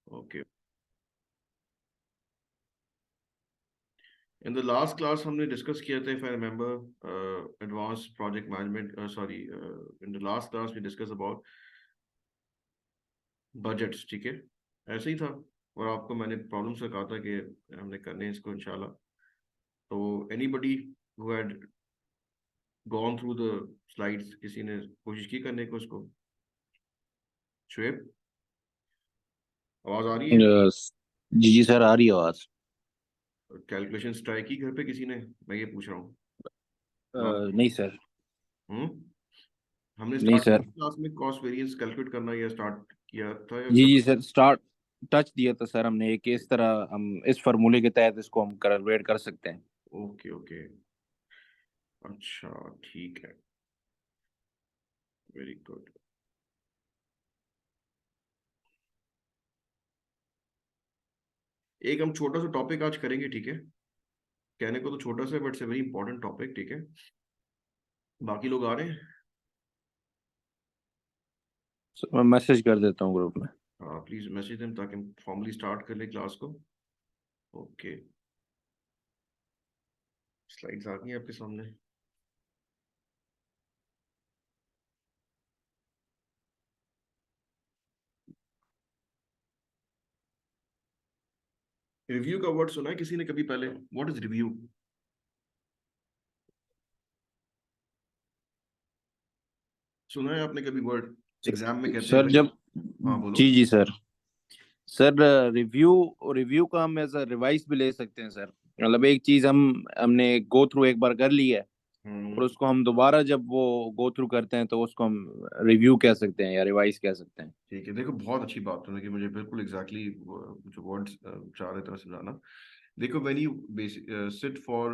Okay. In the last class हमने discuss किया था, if I remember, advance project management, sorry, in the last class we discuss about budgets, ठीक है, ऐसे ही था। और आपको मैंने प्रॉब्लम से कहा था कि हमने करने हैं इसको इंशाल्लाह। तो anybody who had gone through the slides, किसी ने कोशिश की करने को उसको? शुएब, आवाज आ रही है? जी जी सर, आ रही है आवाज। कैलकुलेशन ट्राई की घर पे किसी ने? मैं ये पूछ रहा हूँ। लास्ट नहीं सर। हम्म हमने नहीं स्टार्ट सर। क्लास में कॉस्ट वेरिएंस कैलकुलेट करना या स्टार्ट किया था या जी सब? जी सर, स्टार्ट टच दिया था सर हमने एक, इस तरह हम इस फार्मूले के तहत इसको हम कैलकुलेट कर सकते हैं। ओके ओके, अच्छा, ठीक है, वेरी गुड। एक हम छोटा सा टॉपिक आज करेंगे, ठीक है? कहने को तो छोटा सा, बट से वेरी इंपॉर्टेंट टॉपिक, ठीक है? बाकी लोग आ रहे हैं? सर, मैं मैसेज कर देता हूँ ग्रुप में। हाँ प्लीज मैसेज दें ताकि हम फॉर्मली स्टार्ट कर लें क्लास को। ओके, स्लाइड्स आ गई हैं आपके सामने। रिव्यू का वर्ड सुना है किसी ने कभी पहले? What is review? सुना है आपने कभी वर्ड? एग्जाम में कहते हैं सर भाई। जब हाँ बोलो। जी जी सर। सर रिव्यू रिव्यू का हम एज रिवाइज भी ले सकते हैं सर। मतलब एक चीज हमने गो थ्रू एक बार कर ली है, और हम्म उसको हम दोबारा जब वो गो थ्रू करते हैं तो उसको हम रिव्यू कह सकते हैं या रिवाइज कह सकते हैं। ठीक है, देखो बहुत अच्छी बात है कि मुझे बिल्कुल एग्जैक्टली जो वर्ड्स चाह रहे थे समझाना। देखो when you basic sit for,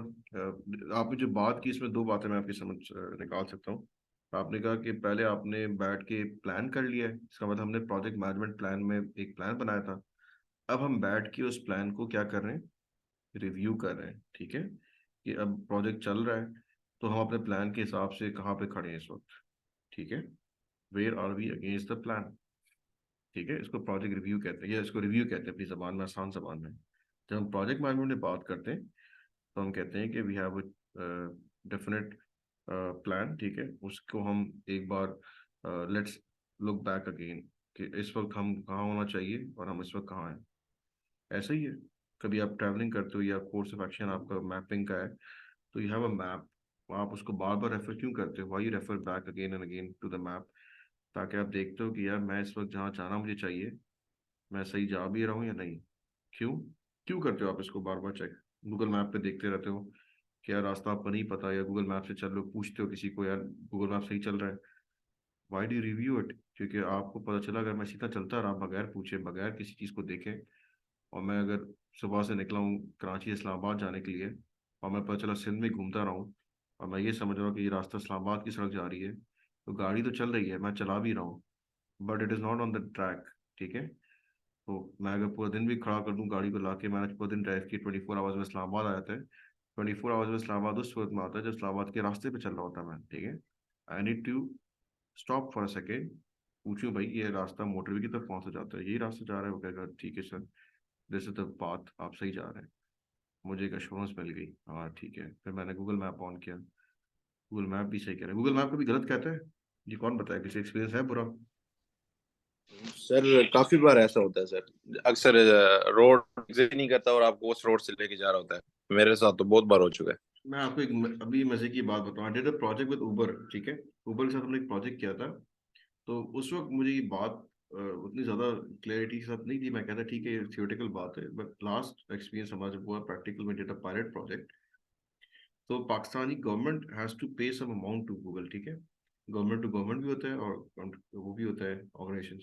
आपने जो बात की इसमें दो बातें मैं आपकी समझ निकाल सकता हूँ। आपने कहा कि पहले आपने बैठ के प्लान कर लिया है, इसका मतलब हमने प्रोजेक्ट मैनेजमेंट प्लान में एक प्लान बनाया था। अब हम बैठ के उस प्लान को क्या कर रहे हैं? रिव्यू कर रहे हैं, ठीक है? कि अब प्रोजेक्ट चल रहा है, तो हम अपने प्लान के हिसाब से कहाँ पे खड़े हैं इस वक्त, ठीक है? Where are we against the plan, ठीक है? इसको प्रोजेक्ट रिव्यू कहते हैं, या इसको रिव्यू कहते हैं अपनी जबान में, आसान जबान में। जब हम प्रोजेक्ट मैनेजमेंट में बात करते हैं तो हम कहते हैं कि वी हैव डेफिनेट प्लान, ठीक है? उसको हम एक बार लेट्स लुक बैक अगेन, कि इस वक्त हम कहाँ होना चाहिए और हम इस वक्त कहाँ हैं। ऐसा ही है, कभी आप ट्रैवलिंग करते हो या कोर्स ऑफ एक्शन आपका मैपिंग का है, तो यू हैव अ मैप। आप उसको बार बार रेफर क्यों करते हो? Why you refer back again and again to the map? ताकि आप देखते हो कि यार मैं इस वक्त जहाँ जाना मुझे चाहिए, मैं सही जा भी रहा हूँ या नहीं। क्यों क्यों करते हो आप इसको बार बार चेक? गूगल मैप पे देखते रहते हो कि यार रास्ता आपको नहीं पता, या गूगल मैप से चल रहे हो, पूछते हो किसी को यार गूगल मैप सही चल रहा है? Why do review it? क्योंकि आपको पता चला अगर मैं सीधा चलता रहा बगैर पूछे बगैर किसी चीज़ को देखे, और मैं अगर सुबह से निकला हूँ कराची से इस्लामाबाद जाने के लिए, और मैं पता चला सिंध में घूमता रहा हूँ, और मैं ये समझ रहा हूँ कि ये रास्ता इस्लामाबाद की सड़क जा रही है, तो गाड़ी तो चल रही है, मैं चला भी रहा हूँ, but it is not on the track, ठीक है? तो मैं अगर पूरा दिन भी खड़ा कर दूं गाड़ी को लाके, मैंने पूरा दिन ड्राइव किया, 24 आवर्स में इस्लामाबाद आ जाता है। 24 आवर्स में इस्लामाबाद उस वक्त में आता है जब इस्लामाबाद के रास्ते पे चल रहा होता है मैं, ठीक है? I need to stop for a second, पूछूं भाई ये रास्ता मोटरवे की तरफ कौन सा जाता है? यही रास्ता जा रहा है? वो कहेगा ठीक है sir, this is the path, आप सही जा रहे हैं। मुझे एक अश्योरेंस मिल गई, हाँ ठीक है। फिर मैंने गूगल मैप ऑन किया, गूगल मैप भी सही कह रहा है। गूगल मैप कभी गलत कहता है? ये कौन बताया, किसी एक्सपीरियंस है बुरा? सर काफी बार ऐसा होता है सर, अक्सर रोड एग्जिट नहीं करता और आपको उस रोड से लेके जा रहा होता है। मेरे साथ तो बहुत बार हो चुका है। मैं आपको एक अभी मजे की बात बताऊँ। I did a project with Uber, ठीक है? उबर के साथ हमने एक प्रोजेक्ट किया था। तो उस वक्त मुझे ये बात उतनी ज़्यादा क्लैरिटी के साथ नहीं थी। मैं कहता ठीक है ये थियोरेटिकल बात है, बट लास्ट एक्सपीरियंस हमारा जब हुआ प्रैक्टिकल में, डेटा पायलट प्रोजेक्ट, तो पाकिस्तानी गवर्नमेंट हैज़ टू पे सम अमाउंट टू गूगल, ठीक है? गवर्नमेंट टू गवर्नमेंट भी होता है और वो भी होता है ऑर्गेनाइजेशन।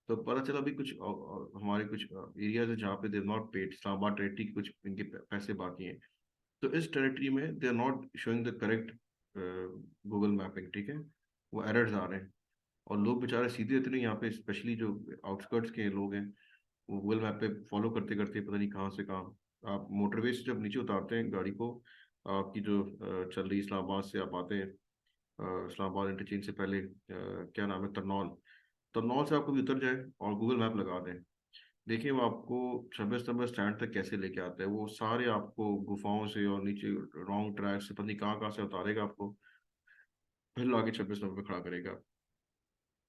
तो पता चला अभी कुछ हमारे कुछ एरियाज है जहाँ पे they not paid, Islamabad territory के कुछ इनके पैसे बाकी हैं। तो इस टेरिटरी में they are not showing the correct Google mapping, ठीक है? वो एरर्स आ रहे हैं, और लोग बेचारे सीधे इतने यहाँ पे, स्पेशली जो आउटस्कर्ट्स के लोग हैं, वो गूगल मैप पे फॉलो करते करते पता नहीं कहाँ से कहाँ। आप मोटरवे से जब नीचे उतारते हैं गाड़ी को, आपकी जो चल रही इस्लामाबाद से आप आते हैं, इस्लामाबाद इंटरचेंज से पहले क्या नाम है, तरनौल। तरनौल से आप कभी उतर जाए और गूगल मैप लगा दें, देखिए वो आपको 26 नंबर स्टैंड तक कैसे लेके आता है, वो सारे आपको गुफाओं से और नीचे रॉन्ग ट्रैक से पता नहीं कहाँ से उतारेगा आपको, फिर लाके 26 नंबर पे खड़ा करेगा।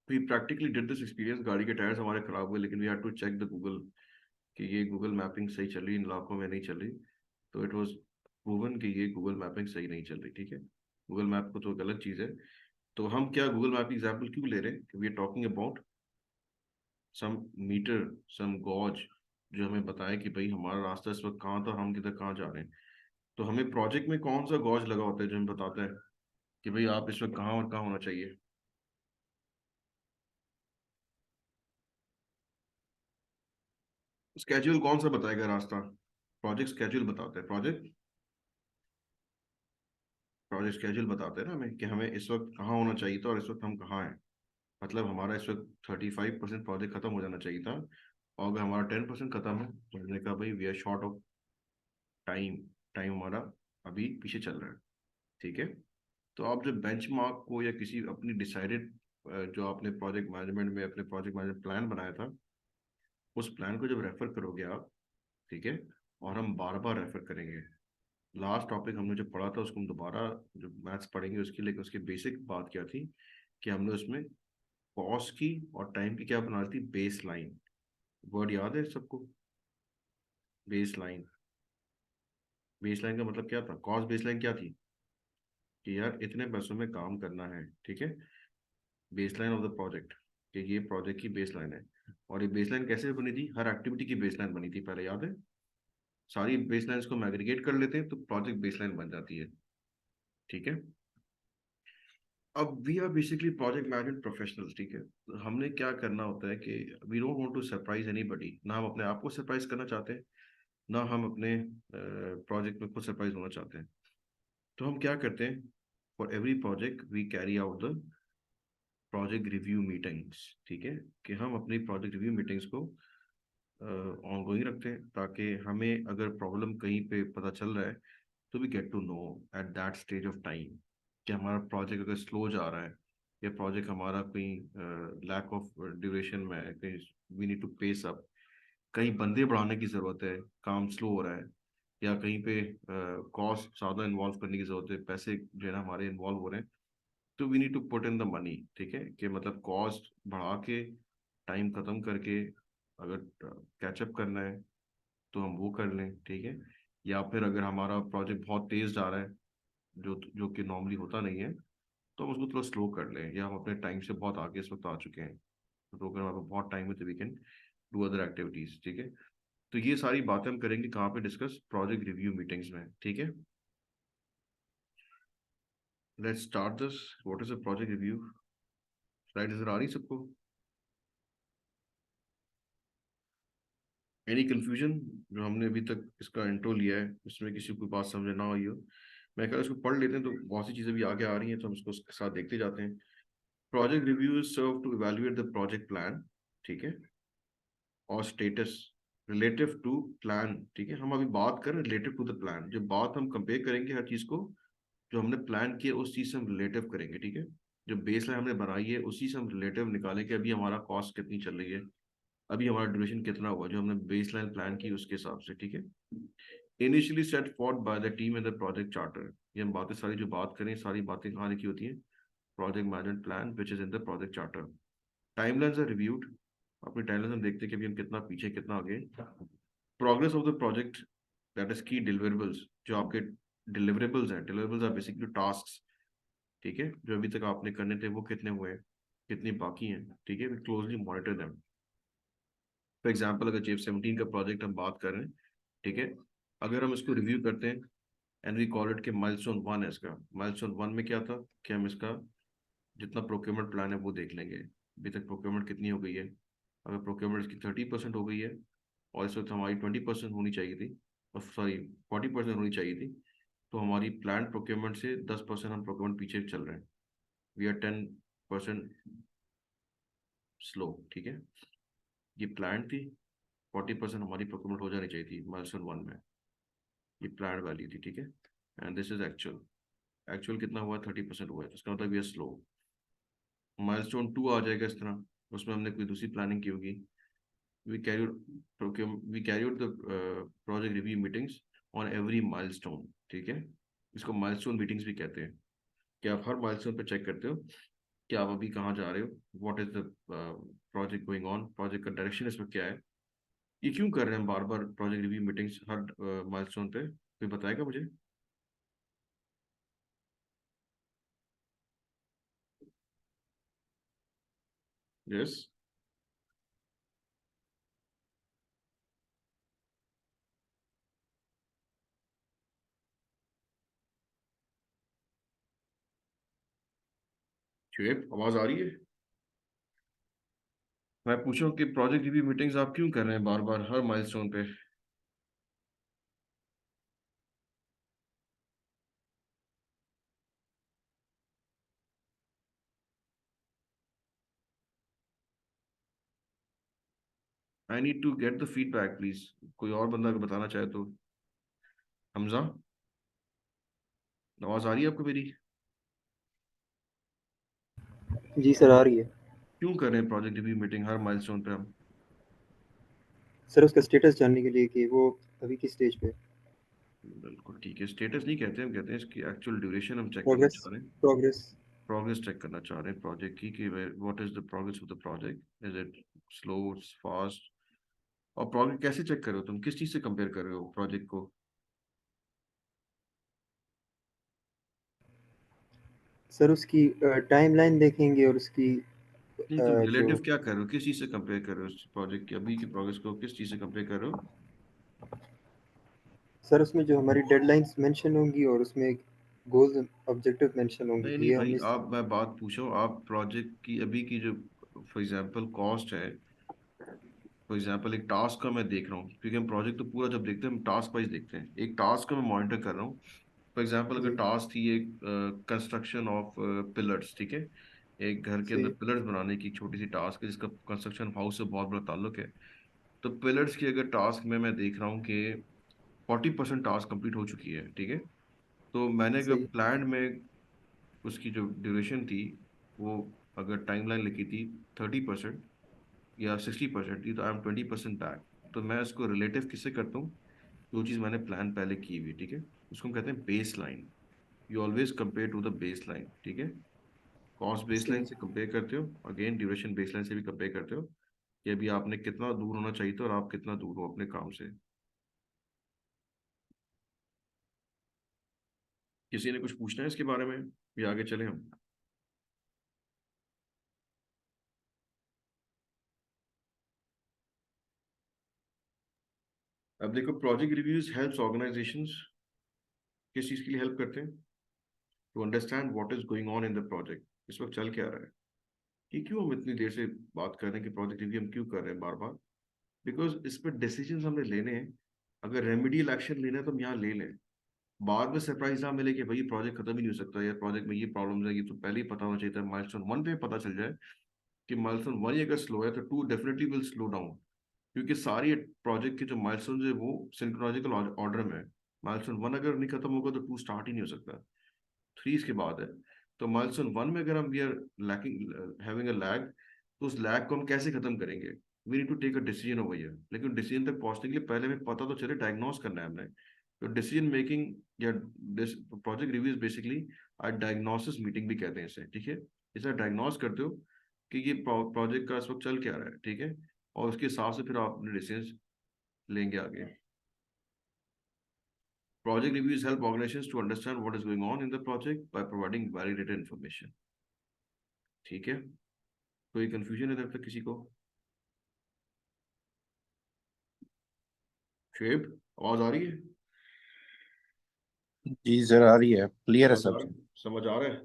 We practically did this experience, गाड़ी के टायर्स हमारे खराब हुए लेकिन we had to check the Google कि ये गूगल मैपिंग सही चल रही, इन इलाकों में नहीं चल रही। तो इट वाज प्रूवन कि ये गूगल मैपिंग सही नहीं चल रही, ठीक है। गूगल मैप को तो एक अलग चीज़ है। तो हम क्या गूगल मैप की एग्जाम्पल क्यों ले रहे हैं, we are talking about some meter, some gauge, जो हमें बताए कि भाई हमारा रास्ता इस वक्त कहाँ था, हम किधर कहाँ जा रहे हैं। तो हमें प्रोजेक्ट में कौन सा गॉज लगा होता है जो हमें बताता है कि भाई आप इस वक्त कहाँ और कहाँ होना चाहिए। स्केड्यूल कौन सा बताएगा रास्ता, प्रोजेक्ट स्केड्यूल बताता है, प्रोजेक्ट स्केड्यूल बताते हैं ना हमें कि हमें इस वक्त कहाँ होना चाहिए था और इस वक्त हम कहाँ हैं। मतलब हमारा इस वक्त 35% प्रोजेक्ट खत्म हो जाना चाहिए था, और अगर हमारा 10% खत्म है तो हमने कहा भाई we are short of time, time हमारा अभी पीछे चल रहा है, ठीक है। तो आप जब बेंचमार्क को या किसी अपनी डिसाइडेड, जो आपने प्रोजेक्ट मैनेजमेंट में अपने प्रोजेक्ट मैनेजमेंट प्लान बनाया था, उस प्लान को जब रेफर करोगे आप, ठीक है, और हम बार बार रेफर करेंगे। लास्ट टॉपिक हमने जो पढ़ा था उसको हम दोबारा जो मैथ्स पढ़ेंगे उसकी, लेकिन उसकी बेसिक बात क्या थी कि हमने उसमें कॉस्ट की और टाइम की क्या बना दी, बेस लाइन। वर्ड याद है सबको, बेस लाइन। बेस लाइन का मतलब क्या था, कॉस्ट बेस लाइन क्या थी कि यार इतने पैसों में काम करना है, ठीक है। Base line of the project, कि ये प्रोजेक्ट की बेस लाइन है। और ये बेस लाइन कैसे बनी थी, हर एक्टिविटी की बेस लाइन बनी थी पहले, याद है। सारी बेस लाइन्स को हम एग्रीगेट कर लेते हैं तो प्रोजेक्ट बेस लाइन बन जाती है, ठीक है। अब we are basically project management professionals, ठीक है। तो हमने क्या करना होता है कि we don't want to surprise anybody, ना हम अपने आप को सरप्राइज करना चाहते हैं, ना हम अपने प्रोजेक्ट में खुद सरप्राइज होना चाहते हैं। तो हम क्या करते हैं, for every project we carry out the project review meetings, ठीक है। कि हम अपनी प्रोजेक्ट रिव्यू मीटिंग्स को ऑनगोइंग रखते हैं, ताकि हमें अगर प्रॉब्लम कहीं पे पता चल रहा है तो we get to know at that stage of time कि हमारा प्रोजेक्ट अगर स्लो जा रहा है, या प्रोजेक्ट हमारा कहीं लैक ऑफ ड्यूरेशन में है, कहीं we need to pace up, कहीं बंदे बढ़ाने की ज़रूरत है, काम स्लो हो रहा है, या कहीं पे कॉस्ट ज़्यादा इन्वॉल्व करने की ज़रूरत है, पैसे जो है ना हमारे इन्वॉल्व हो रहे हैं, तो we need to put in the money, ठीक है। कि मतलब कॉस्ट बढ़ा के टाइम खत्म करके अगर कैचअप करना है तो हम वो कर लें, ठीक है। या फिर अगर हमारा प्रोजेक्ट बहुत तेज जा रहा है, जो जो कि नॉर्मली होता नहीं है, तो हम उसको थोड़ा स्लो कर लें, या हम अपने टाइम से बहुत आगे इस वक्त आ चुके हैं, तो अगर हमारे पास बहुत टाइम है तो we can do other activities, ठीक है। तो ये सारी बातें हम करेंगे कहाँ पे डिस्कस, प्रोजेक्ट रिव्यू मीटिंग्स में, ठीक है। Let's start this, what is a project review. Slide नजर आ रही सबको, एनी कंफ्यूजन, जो हमने अभी तक इसका इंट्रो लिया है इसमें किसी को बात समझ ना आई हो। मैं कह रहा इसको पढ़ लेते हैं, तो बहुत सी चीज़ें भी आगे आ रही हैं तो हम इसको उसके साथ देखते जाते हैं। Project review is serve to evaluate the project plan, ठीक है, और स्टेटस रिलेटिव टू प्लान, ठीक है। हम अभी बात कर रहे हैं रिलेटिव टू द प्लान, जो बात हम कंपेयर करेंगे हर चीज़ को, जो हमने प्लान किया उस चीज़ से हम रिलेटिव करेंगे, ठीक है। जो बेस लाइन हमने बनाई है उसी से हम रिलेटिव निकालेंगे, अभी हमारा कॉस्ट कितनी चल रही है, अभी हमारा ड्यूरेशन कितना हुआ, जो हमने बेस लाइन प्लान की उसके हिसाब से, ठीक है। Initially set for by the team in the project charter, ये हम बातें सारी जो बात करें सारी बातें कहाँ लिखी होती हैं, project management plan which is in the project charter. Timelines are reviewed, अपनी टाइमलाइन हम देखते हैं कि अभी हम कितना पीछे कितना आगे। Progress of the project, that is की डिलीवरेबल्स, जो आपके डिलीवरेबल्स हैं, डिलीवरेबल्स आर बेसिकली टास्क, ठीक है, जो अभी तक आपने करने थे वो कितने हुए हैं, कितनी बाकी हैं, ठीक है। We closely monitor them. For example अगर जेफ 17 का प्रोजेक्ट हम बात कर रहे हैं, ठीक है, अगर हम इसको रिव्यू करते हैं एंड वी कॉल इट के माइलस्टोन 1 है इसका, माइलस्टोन 1 में क्या था कि हम इसका जितना प्रोक्योरमेंट प्लान है वो देख लेंगे, अभी तक प्रोक्योरमेंट कितनी हो गई है। अगर प्रोक्योरमेंट इसकी 30% हो गई है और इस वक्त हमारी 20% होनी चाहिए थी, और सॉरी 40% होनी चाहिए थी, तो हमारी प्लान प्रोक्योरमेंट से 10% हम प्रोक्योरमेंट पीछे चल रहे हैं, वी आर 10% स्लो, ठीक है। ये प्लान थी, 40% हमारी प्रोक्योरमेंट हो जानी चाहिए थी माइलस्टोन 1 में, ये प्लान वैल्यू थी, ठीक है। And this is actual, actual कितना हुआ, 30% हुआ है, तो इसका मतलब ये स्लो। माइलस्टोन 2 आ जाएगा इस तरह, उसमें हमने कोई दूसरी प्लानिंग की होगी, we carry we carry out the project review meetings on every milestone, ठीक है? इसको माइलस्टोन मीटिंग्स भी कहते हैं कि आप हर माइलस्टोन पे चेक करते हो कि आप अभी कहाँ जा रहे हो, what is the project going on, project का डायरेक्शन इसमें क्या है। ये क्यों कर रहे हैं बार बार प्रोजेक्ट रिव्यू मीटिंग्स हर माइलस्टोन पे, कोई बताएगा मुझे? यस। शुएब, आवाज आ रही है? मैं पूछूं कि प्रोजेक्ट रिव्यू मीटिंग्स आप क्यों कर रहे हैं बार बार हर माइलस्टोन पे? I need to get the feedback please. कोई और बंदा अगर बताना चाहे तो। हमजा, आवाज आ रही है आपको मेरी? जी सर, आ रही है। क्यों कर रहे हैं प्रोजेक्ट रिव्यू मीटिंग हर माइलस्टोन पे हम? सर उसका स्टेटस जानने के लिए कि वो अभी किस स्टेज पे है। बिल्कुल ठीक है, स्टेटस नहीं कहते, हम कहते हैं इसकी एक्चुअल ड्यूरेशन हम चेक करना प्रोग्रेस। चाह रहे हैं। प्रोग्रेस। प्रोग्रेस चेक करना चाह रहे हैं प्रोजेक्ट की, कि what is the progress of the project, is it slow, fast? और प्रोजेक्ट कैसे चेक कर रहे हो तुम, किस चीज से कंपेयर कर रहे हो प्रोजेक्ट को? सर उसकी टाइमलाइन देखेंगे और उसकी नहीं, तुम जो रिलेटिव क्या कर रहे हो, किस चीज से कंपेयर कर रहे हो प्रोजेक्ट की अभी की प्रोग्रेस को, किस चीज से कंपेयर कर रहे हो? सर उसमें जो हमारी डेडलाइंस मेंशन होंगी और उसमें गोल्स ऑब्जेक्टिव मेंशन होंगे नहीं कि नहीं ये भाई, हमने इस। आप, मैं बात पूछ रहा हूँ, आप प्रोजेक्ट की अभी की जो फॉर एग्जांपल कॉस्ट है, फॉर एग्जांपल एक टास्क का मैं देख रहा हूँ, क्योंकि हम प्रोजेक्ट तो पूरा जब देखते हैं हम टास्क वाइज देखते हैं, एक टास्क का मैं मॉनिटर कर रहा हूँ। फॉर एग्जांपल अगर जी। टास्क थी एक कंस्ट्रक्शन ऑफ पिलर्स, ठीक है, एक घर के अंदर सही। पिलर्स बनाने की छोटी सी टास्क है जिसका कंस्ट्रक्शन हाउस से बहुत बड़ा ताल्लुक है। तो पिलर्स की अगर टास्क में मैं देख रहा हूँ कि 40% टास्क कंप्लीट हो चुकी है, ठीक है, तो मैंने अगर सही। प्लान में उसकी जो ड्यूरेशन थी, वो अगर टाइमलाइन लिखी थी 30% या 60% थी, तो आई एम 20% बैक। तो मैं इसको रिलेटिव किससे करता हूँ? जो चीज़ मैंने प्लान पहले की हुई, ठीक है, उसको हम कहते हैं baseline. You always compare to the baseline, ठीक है? कॉस्ट बेस लाइन सही। से कंपेयर करते हो, अगेन ड्यूरेशन बेस लाइन से भी कंपेयर करते हो कि अभी आपने कितना दूर होना चाहिए था और आप कितना दूर हो अपने काम से। किसी ने कुछ पूछना है इसके बारे में या आगे चले हम? अब देखो, प्रोजेक्ट रिव्यूज हेल्प्स ऑर्गेनाइजेशंस किस चीज़ के लिए हेल्प करते हैं? To understand what is going on in the project, इस वक्त चल क्या रहा है। कि क्यों हम इतनी देर से बात कर रहे हैं कि प्रोजेक्ट रिव्यू हम क्यों कर रहे हैं बार बार? बिकॉज इस पर डिसीजन हमने लेने हैं। अगर रेमेडियल एक्शन लेना है तो हम यहाँ ले लें, बाद में सरप्राइज ना मिले कि भाई प्रोजेक्ट खत्म ही नहीं हो सकता, या प्रोजेक्ट में ये प्रॉब्लम है, ये तो पहले ही पता होना चाहिए था। माइलस्टोन वन पे पता चल जाए कि माइलस्टोन वन ही अगर स्लो है तो too definitely will slow down, क्योंकि सारी प्रोजेक्ट के जो माइलस्टोन है वो सिंक्रोनॉजिकल ऑर्डर में है। माइलस्टोन वन अगर नहीं खत्म होगा तो टू स्टार्ट ही नहीं हो सकता, थ्री इसके बाद है। तो माइलस्टोन वन में अगर हम we are lacking having a lag, तो उस लैग को हम कैसे खत्म करेंगे? We need to take a decision over here. लेकिन डिसीजन तक पहुंचने के लिए पहले हमें पता तो चले, डायग्नोस करना है हमने। तो डिसीजन मेकिंग या project review basically diagnosis meeting भी कहते हैं इसे, ठीक है? इसे डायग्नोस करते हो कि ये प्रोजेक्ट का इस वक्त चल क्या रहा है, ठीक है, और उसके हिसाब से फिर आप अपने डिसीजन लेंगे आगे। Project reviews help organizations to understand what is going on in the project by providing validated information. ठीक है, कोई कंफ्यूजन है इधर तक किसी को? शुएब, आवाज आ रही है? जी सर, आ रही है, क्लियर है समझ आ सब रहा सर। है? समझ आ रहा है?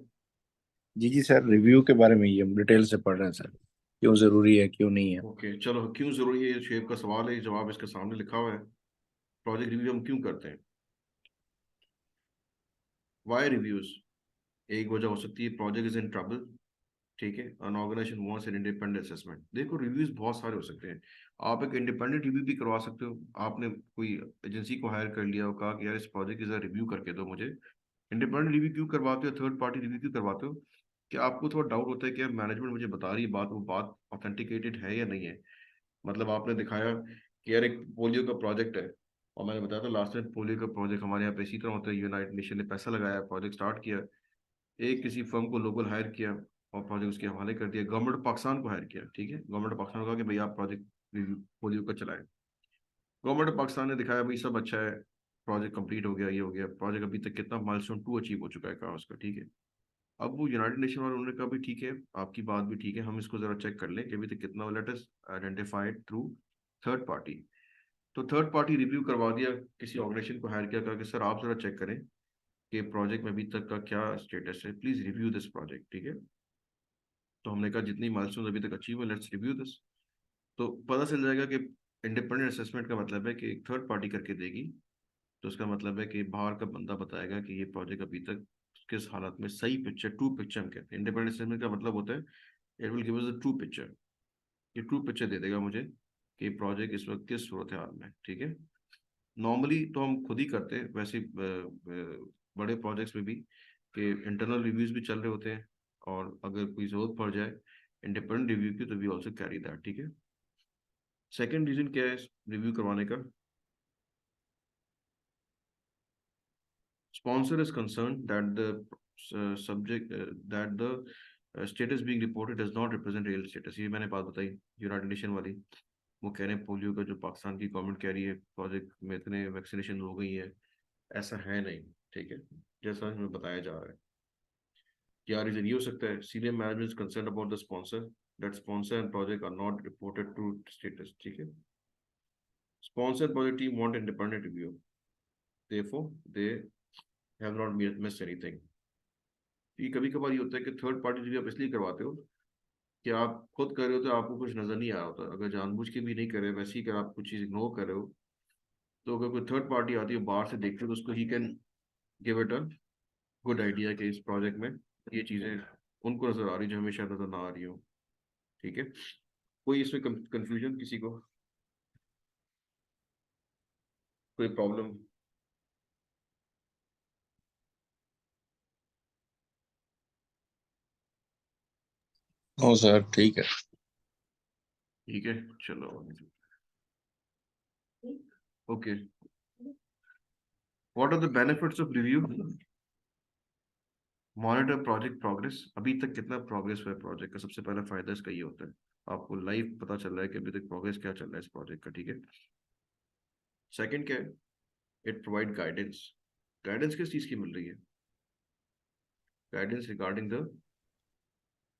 जी जी सर, रिव्यू के बारे में ही हम डिटेल से पढ़ रहे हैं सर, क्यों जरूरी है क्यों नहीं है। ओके, चलो, क्यों जरूरी है, ये शुएब का सवाल है, ये जवाब इसके सामने लिखा हुआ है। प्रोजेक्ट रिव्यू हम क्यों करते हैं? Why reviews? एक वजह हो सकती है प्रोजेक्ट इज इन ट्रबल, ठीक है, an organisation wants an independent assessment. देखो, रिव्यूज बहुत सारे हो सकते हैं। आप एक इंडिपेंडेंट रिव्यू भी करवा सकते हो। आपने कोई एजेंसी को हायर कर लिया और कहा कि यार इस प्रोजेक्ट की जरा रिव्यू करके दो मुझे। इंडिपेंडेंट रिव्यू क्यों करवाते हो, थर्ड पार्टी रिव्यू क्यों करवाते हो? कि आपको थोड़ा डाउट होता है कि मैनेजमेंट मुझे बता रही है बात, वो बात ऑथेंटिकेटेड है या नहीं है। मतलब आपने दिखाया कि यार एक पोलियो का प्रोजेक्ट है, और मैंने बताया था लास्ट टाइम पोलियो का प्रोजेक्ट हमारे यहाँ पे इसी तरह होता है, यूनाइटेड नेशन ने पैसा लगाया, प्रोजेक्ट स्टार्ट किया, एक किसी फर्म को लोकल हायर किया और प्रोजेक्ट उसके हवाले कर दिया, गवर्नमेंट पाकिस्तान को हायर किया, ठीक है, गवर्नमेंट पाकिस्तान को कहा कि भाई आप प्रोजेक्ट पोलियो का चलाएं, गवर्नमेंट पाकिस्तान ने दिखाया भाई सब अच्छा है, प्रोजेक्ट कंप्लीट हो गया, ये हो गया, प्रोजेक्ट अभी तक कितना माइलस्टोन 2 अचीव हो चुका है कहा उसका, ठीक है। अब वो यूनाइटेड नेशन वालों ने कहा भी ठीक है, आपकी बात भी ठीक है, हम इसको जरा चेक कर लें कि अभी तक कितना, let us identified through third party. तो थर्ड पार्टी रिव्यू करवा दिया, किसी ऑर्गेनाइजेशन को हायर किया, कहा कि सर आप जरा चेक करें कि प्रोजेक्ट में अभी तक का क्या स्टेटस है, प्लीज रिव्यू दिस प्रोजेक्ट, ठीक है। तो हमने कहा जितनी माइलस्टोन अभी तक अचीव है, लेट्स रिव्यू दिस। तो पता चल जाएगा कि इंडिपेंडेंट असेसमेंट का मतलब है कि एक थर्ड पार्टी करके देगी, तो उसका मतलब है कि बाहर का बंदा बताएगा कि ये प्रोजेक्ट अभी तक किस हालत में, सही पिक्चर, ट्रू पिक्चर हम कहते हैं, इंडिपेंडेंट असेसमेंट का मतलब होता है it will give us the true picture, ये ट्रू पिक्चर दे देगा मुझे कि प्रोजेक्ट इस वक्त किस सूरत हाल में, ठीक है। नॉर्मली तो हम खुद ही करते हैं वैसे बड़े प्रोजेक्ट्स में भी, कि इंटरनल रिव्यूज भी चल रहे होते हैं, और अगर कोई जरूरत पड़ जाए इंडिपेंडेंट रिव्यू की तो वी ऑल्सो कैरी दैट, ठीक है। सेकेंड रीजन क्या है रिव्यू करवाने का, sponsor is concerned that the subject that the status being reported does not represent real status, ये मैंने बात बताई यूनाइटेड नेशन वाली, वो कह रहे हैं पोलियो का जो पाकिस्तान की गवर्नमेंट कह रही है प्रोजेक्ट में इतने वैक्सीनेशन हो गई है, ऐसा है नहीं, ठीक है, जैसा हमें बताया जा रहा है। क्या रीजन ये हो सकता है, senior management is concern about the sponsor, that sponsor and project are not reported to status, ठीक है। Sponsor project team want independent review, therefore they have not missed anything। ये कभी कभार ये होता है कि थर्ड पार्टी रिव्यू आप इसलिए करवाते हो कि आप खुद कर रहे हो तो आपको कुछ नजर नहीं आ रहा होता, अगर जानबूझ के भी नहीं कर रहे, वैसे ही अगर आप कुछ चीज इग्नोर कर रहे हो, तो अगर कोई थर्ड पार्टी आती है बाहर से देखते हो तो उसको he can give it a good idea कि इस प्रोजेक्ट में ये चीजें उनको नजर आ रही जो हमें शायद नजर ना आ रही हो, ठीक है। कोई इसमें कंफ्यूजन किसी को, कोई प्रॉब्लम? नो सर, ठीक है। ठीक है, चलो, okay. What are the benefits of review? Monitor project progress, अभी तक कितना प्रोग्रेस हुआ है प्रोजेक्ट का, सबसे पहला फायदा इसका ये होता है, आपको लाइव पता चल रहा है कि अभी तक प्रोग्रेस क्या चल रहा है इस प्रोजेक्ट का, ठीक है। सेकंड क्या है, इट प्रोवाइड गाइडेंस, गाइडेंस किस चीज की मिल रही है, गाइडेंस रिगार्डिंग द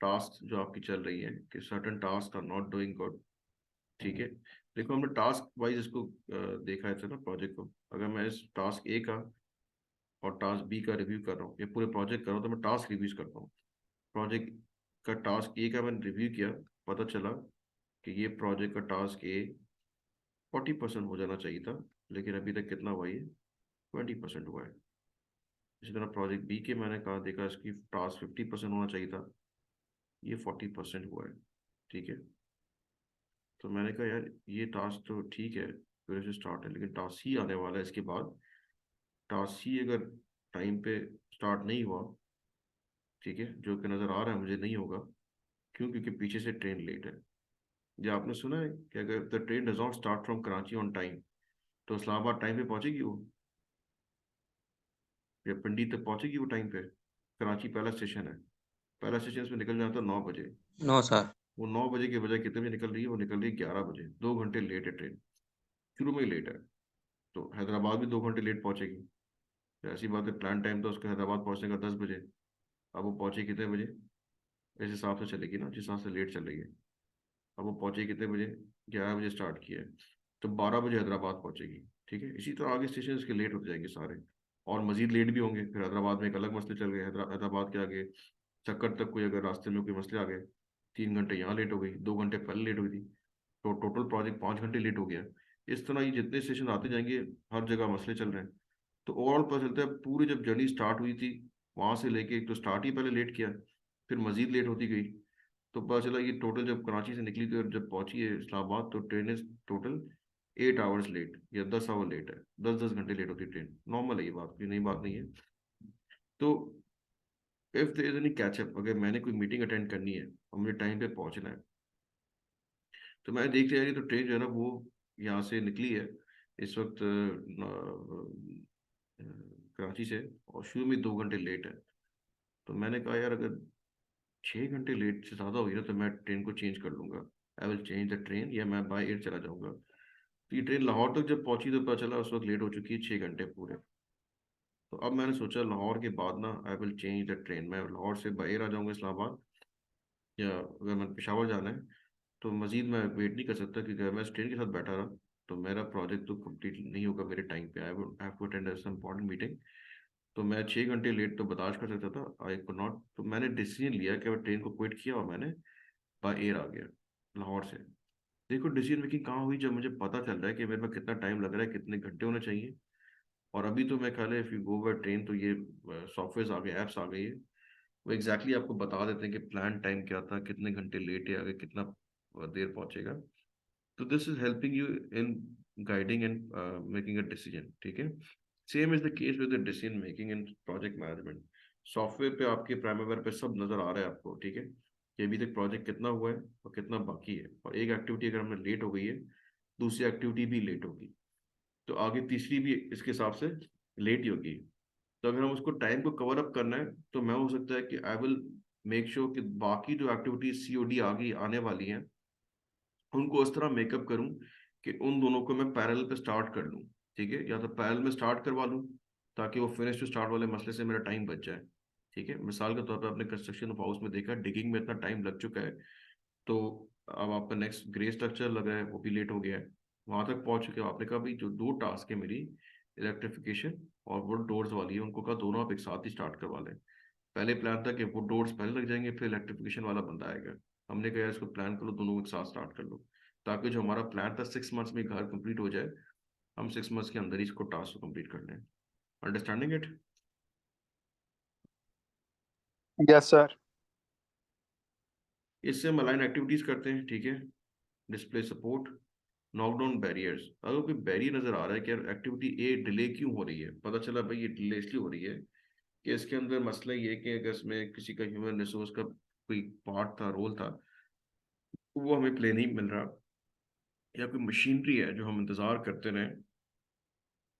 टास्क जो आपकी चल रही है, कि certain task are not doing good, ठीक है। देखो हमने टास्क वाइज इसको देखा है ना प्रोजेक्ट को, अगर मैं इस टास्क ए का और टास्क बी का रिव्यू कर रहा हूँ, या पूरे प्रोजेक्ट कर रहा हूँ, तो मैं टास्क रिव्यूज करता हूँ। प्रोजेक्ट का टास्क ए का मैंने रिव्यू किया, पता चला कि ये प्रोजेक्ट का टास्क ए 40% हो जाना चाहिए था, लेकिन अभी तक कितना हुआ, ये 20% हुआ है। इसी तरह प्रोजेक्ट बी के मैंने कहा देखा इसकी टास्क 50% होना चाहिए था, ये 40% हुआ है, ठीक है। तो मैंने कहा यार ये टास्क तो ठीक है, फिर से स्टार्ट है, लेकिन टास्क सी आने वाला है इसके बाद, टास्क सी अगर टाइम पे स्टार्ट नहीं हुआ, ठीक है, जो कि नज़र आ रहा है मुझे नहीं होगा, क्यों, क्योंकि पीछे से ट्रेन लेट है। ये आपने सुना है कि अगर the train does not start from Karachi on time, तो इस्लामाबाद टाइम पे पहुंचेगी वो, या पिंडी तक पहुंचेगी वो टाइम पे? कराची पहला स्टेशन है, पहला स्टेशन इसमें निकल जाता है 9 बजे, नो सर। वो 9 बजे के बजाय कितने बजे निकल रही है, वो निकल रही है 11 बजे, 2 घंटे लेट है ट्रेन, शुरू में ही लेट है। तो हैदराबाद भी 2 घंटे लेट पहुंचेगी, तो ऐसी बात है, प्लान टाइम तो उसका हैदराबाद पहुंचने का 10 बजे, अब वो पहुंचे कितने बजे, इस हिसाब से चलेगी ना जिस हिसाब से लेट चल रही है। अब वो पहुंचे कितने बजे, 11 बजे स्टार्ट किया है, तो 12 बजे हैदराबाद पहुंचेगी, ठीक है। इसी तरह आगे स्टेशन इसके लेट होते जाएंगे सारे, और मजीद लेट भी होंगे, फिर हैदराबाद में एक अलग मसले चल गए, हैदराबाद के आगे चक्कर तक कोई अगर रास्ते में कोई मसले आ गए, 3 घंटे यहाँ लेट हो गई, 2 घंटे पहले लेट हुई थी, तो टोटल प्रोजेक्ट 5 घंटे लेट हो गया। इस तरह ये जितने स्टेशन आते जाएंगे हर जगह मसले चल रहे हैं, तो ओवरऑल पता चलता है पूरी जब जर्नी स्टार्ट हुई थी वहां से लेके, एक तो स्टार्ट ही पहले लेट किया, फिर मजीद लेट होती गई, तो पता चला ये टोटल जब कराची से निकली थी और जब पहुंची है इस्लामाबाद, तो train is total 8 hours late, या 10 आवर लेट है, 10-10 घंटे लेट होती है ट्रेन, नॉर्मल है ये बात, कोई नई बात नहीं है। तो if there is any catch up, अगर मैंने कोई मीटिंग अटेंड करनी है और मुझे टाइम पे पहुंचना है, तो मैं देख लिया, तो ट्रेन जो है ना वो यहाँ से निकली है इस वक्त कराची से, और शुरू में 2 घंटे लेट है। तो मैंने कहा यार अगर 6 घंटे लेट से ज़्यादा हुई ना तो मैं ट्रेन को चेंज कर लूँगा, I will change the train, या मैं बाई एयर चला जाऊँगा। तो ये ट्रेन लाहौर तक जब पहुंची तो पता चला उस वक्त लेट हो चुकी है 6 घंटे पूरे। तो अब मैंने सोचा लाहौर के बाद ना I will change the train, मैं लाहौर से बाई एयर आ जाऊँगा इस्लामाबाद, या अगर मैं पेशावर जाना है तो मजीद मैं वेट नहीं कर सकता, क्योंकि अगर मैं इस ट्रेन के साथ बैठा रहा तो मेरा प्रोजेक्ट तो कंप्लीट नहीं होगा मेरे टाइम पे, I would have to attend some important meeting. तो मैं 6 घंटे लेट तो बर्दाश्त कर सकता था, आई कुड नॉट। तो मैंने डिसीजन लिया कि मैं ट्रेन को क्विट किया और मैंने बाय एयर आ गया लाहौर से। देखो डिसीजन मेकिंग कहाँ हुई, जब मुझे पता चल रहा है कि मेरे पास कितना टाइम लग रहा है, कितने घंटे होने चाहिए। और अभी तो मैं ख्याल है if you go by train तो ये सॉफ्टवेयर आ गए, ऐप्स आ गई है, वो एग्जैक्टली आपको बता देते हैं कि प्लान टाइम क्या था, कितने घंटे लेट है, आगे कितना देर पहुंचेगा। तो this is helping you in guiding and making a decision, ठीक है। Same is the case with the decision making in project management. Software पे आपके प्राइमवेयर पे सब नजर आ रहा है आपको, ठीक है, कि अभी तक प्रोजेक्ट कितना हुआ है और कितना बाकी है, और एक एक्टिविटी अगर हमें लेट हो गई है दूसरी एक्टिविटी भी लेट होगी, तो आगे तीसरी भी इसके हिसाब से लेट ही होगी। तो अगर हम उसको टाइम को कवर अप करना है तो मैं हो सकता है कि आई विल मेक श्योर कि बाकी जो एक्टिविटीज सीओडी आगे आने वाली हैं उनको इस तरह मेकअप करूं कि उन दोनों को मैं पैरेलल पे स्टार्ट कर लूं, ठीक है, या तो पैरेलल में स्टार्ट करवा लूं ताकि वो फिनिश टू स्टार्ट वाले मसले से मेरा टाइम बच जाए, ठीक है। मिसाल के तौर पर अपने कंस्ट्रक्शन ऑफ हाउस में देखा, डिगिंग में इतना टाइम लग चुका है, तो अब आपका नेक्स्ट ग्रे स्ट्रक्चर लग रहा है वो भी लेट हो गया है, वहां तक पहुंच चुके हो। आपने कहा भाई जो 2 टास्क है मेरी, इलेक्ट्रिफिकेशन और वुड डोर्स वाली है, उनको कहा दोनों आप एक साथ ही स्टार्ट करवा लें। पहले प्लान था कि वुड डोर्स पहले लग जाएंगे फिर इलेक्ट्रिफिकेशन वाला बंदा आएगा, हमने कहा यार इसको प्लान कर लो, दोनों को एक साथ स्टार्ट कर लो, ताकि जो हमारा प्लान था 6 मंथ्स में घर कंप्लीट हो जाए, हम 6 मंथ्स के अंदर ही इसको टास्क को कंप्लीट कर लें। Understanding it? Yes sir. इससे हम अलाइन एक्टिविटीज करते हैं, ठीक है। Display support, knock down barriers. अगर कोई बैरियर नजर आ रहा है कि यार एक्टिविटी ए डिले क्यों हो रही है, पता चला भाई ये डिले इसलिए हो रही है कि इसके अंदर मसला ये है कि अगर इसमें किसी का ह्यूमन रिसोर्स का कोई पार्ट था, रोल था, वो हमें प्ले नहीं मिल रहा, या कोई मशीनरी है जो हम इंतजार करते रहे,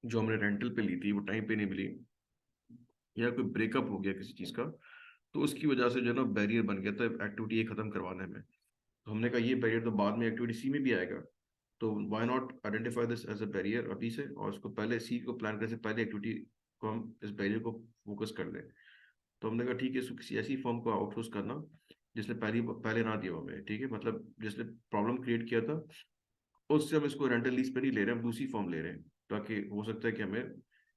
जो हमने रेंटल पे ली थी वो टाइम पे नहीं मिली, या कोई ब्रेकअप हो गया किसी चीज़ का, तो उसकी वजह से जो है ना बैरियर बन गया था एक्टिविटी ए खत्म करवाने में। तो हमने कहा ये बैरियर तो बाद में एक्टिविटी सी में भी आएगा, तो why not identify this as a barrier अभी से, और उसको पहले सी को प्लान करने से पहले एक्टिविटी को हम इस बैरियर को फोकस कर लें। तो हमने कहा ठीक है, इसको किसी ऐसी फर्म को आउटसोर्स करना जिसने पहले पहले ना दिया हमें, ठीक है, मतलब जिसने प्रॉब्लम क्रिएट किया था, उससे हम इसको रेंटल लीज पे नहीं ले रहे, हम दूसरी फॉर्म ले रहे हैं, ताकि हो सकता है कि हमें